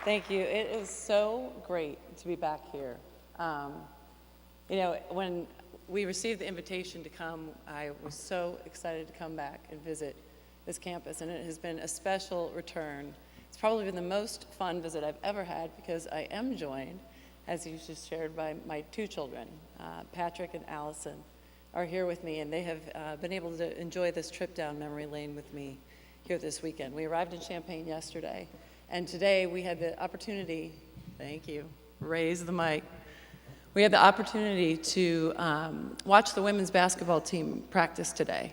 Thank you. It is so great to be back here. When we received the invitation to come, I was so excited to come back and visit this campus, and it has been a special return. It's probably been the most fun visit I've ever had because I am joined, as you just shared, by my two children, Patrick and Allison, are here with me, and they have been able to enjoy this trip down memory lane with me here this weekend. We arrived in Champaign yesterday, and today we had the opportunity, thank you, raise the mic. We had the opportunity to watch the women's basketball team practice today.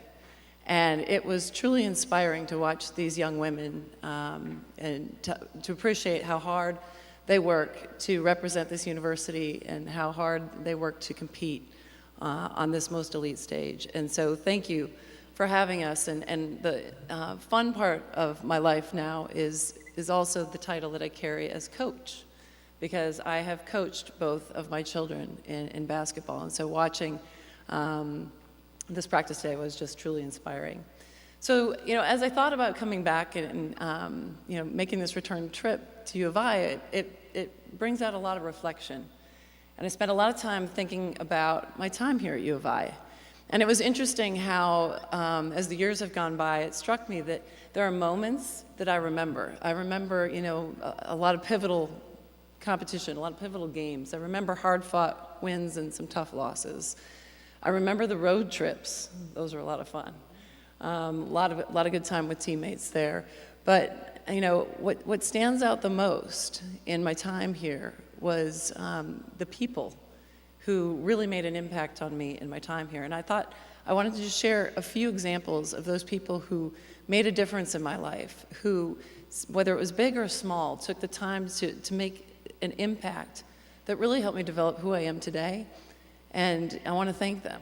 And it was truly inspiring to watch these young women and to appreciate how hard they work to represent this university and how hard they work to compete on this most elite stage. And so thank you for having us. And the fun part of my life now is also the title that I carry as coach, because I have coached both of my children in basketball. And so watching this practice today was just truly inspiring. So, as I thought about coming back and making this return trip to U of I, it brings out a lot of reflection. And I spent a lot of time thinking about my time here at U of I. And it was interesting how, as the years have gone by, it struck me that there are moments that I remember. I remember, a lot of pivotal competition, a lot of pivotal games. I remember hard-fought wins and some tough losses. I remember the road trips. Those were a lot of fun. A lot of good time with teammates there. But what stands out the most in my time here was the people who really made an impact on me in my time here. And I thought I wanted to just share a few examples of those people who made a difference in my life, who, whether it was big or small, took the time to make an impact that really helped me develop who I am today. And I want to thank them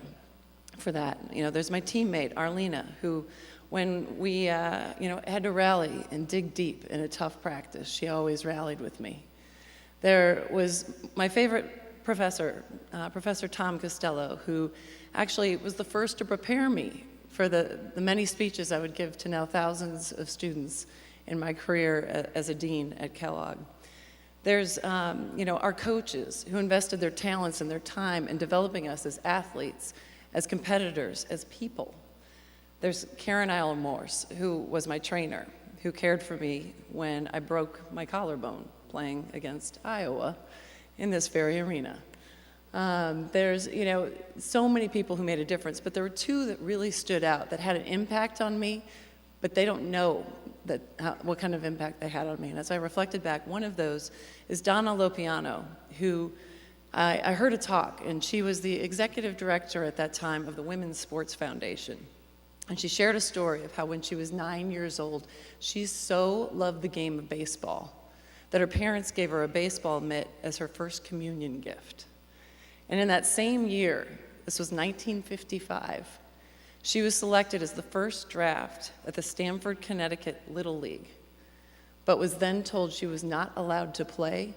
for that. There's my teammate, Arlena, who, when we had to rally and dig deep in a tough practice, she always rallied with me. There was my favorite professor, Professor Tom Costello, who actually was the first to prepare me for the many speeches I would give to now thousands of students in my career as a dean at Kellogg. There's our coaches who invested their talents and their time in developing us as athletes, as competitors, as people. There's Karen Isle Morse, who was my trainer, who cared for me when I broke my collarbone playing against Iowa in this very arena. There's so many people who made a difference, but there were two that really stood out that had an impact on me, but they don't know what kind of impact they had on me. And as I reflected back, one of those is Donna Lopiano, who I heard a talk, and she was the executive director at that time of the Women's Sports Foundation. And she shared a story of how when she was 9 years old, she so loved the game of baseball that her parents gave her a baseball mitt as her first communion gift. And in that same year, this was 1955, she was selected as the first draft at the Stamford, Connecticut Little League, but was then told she was not allowed to play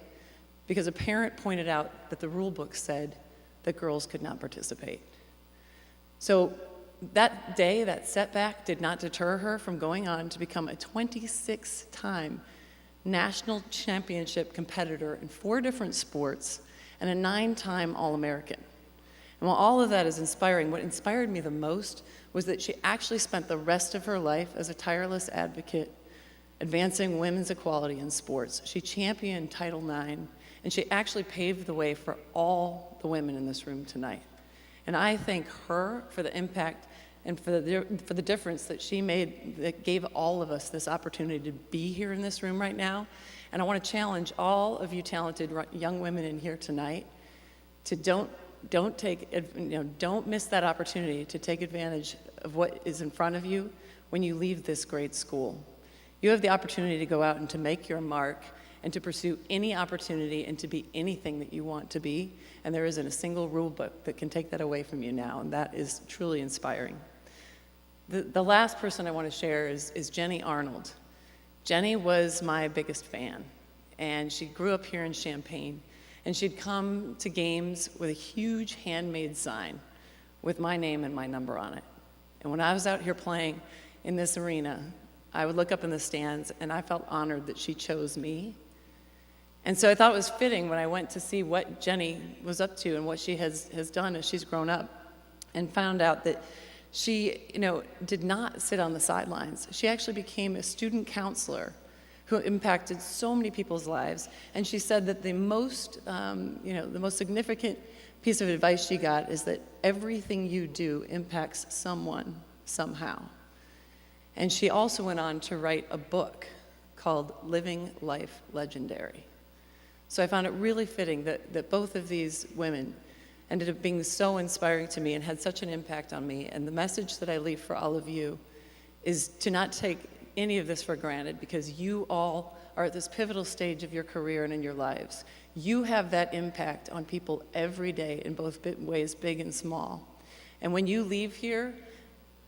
because a parent pointed out that the rule book said that girls could not participate. So that day, that setback did not deter her from going on to become a 26-time national championship competitor in 4 different sports and a 9-time All-American. And while all of that is inspiring, what inspired me the most was that she actually spent the rest of her life as a tireless advocate advancing women's equality in sports. She championed Title IX, and she actually paved the way for all the women in this room tonight. And I thank her for the impact and for the difference that she made that gave all of us this opportunity to be here in this room right now. And I want to challenge all of you talented young women in here tonight to don't miss that opportunity to take advantage of what is in front of you when you leave this great school. You have the opportunity to go out and to make your mark and to pursue any opportunity and to be anything that you want to be. And there isn't a single rule book that can take that away from you now, and that is truly inspiring. The last person I want to share is Jenny Arnold. Jenny was my biggest fan, and she grew up here in Champaign. And she'd come to games with a huge handmade sign with my name and my number on it. And when I was out here playing in this arena, I would look up in the stands and I felt honored that she chose me And so I thought it was fitting when I went to see what Jenny was up to and what she has done as she's grown up, and found out that she, did not sit on the sidelines. She actually became a student counselor who impacted so many people's lives. And she said that the most significant piece of advice she got is that everything you do impacts someone somehow. And she also went on to write a book called Living Life Legendary. So I found it really fitting that both of these women ended up being so inspiring to me and had such an impact on me. And the message that I leave for all of you is to not take any of this for granted, because you all are at this pivotal stage of your career and in your lives. You have that impact on people every day in both ways, big and small. And when you leave here,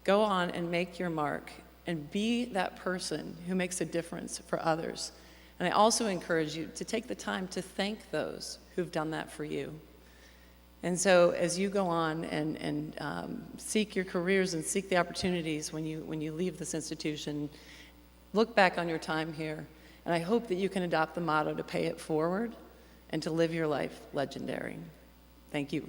go on and make your mark and be that person who makes a difference for others. And I also encourage you to take the time to thank those who've done that for you. And so as you go on and seek your careers and seek the opportunities when you leave this institution, look back on your time here, and I hope that you can adopt the motto to pay it forward and to live your life legendary. Thank you.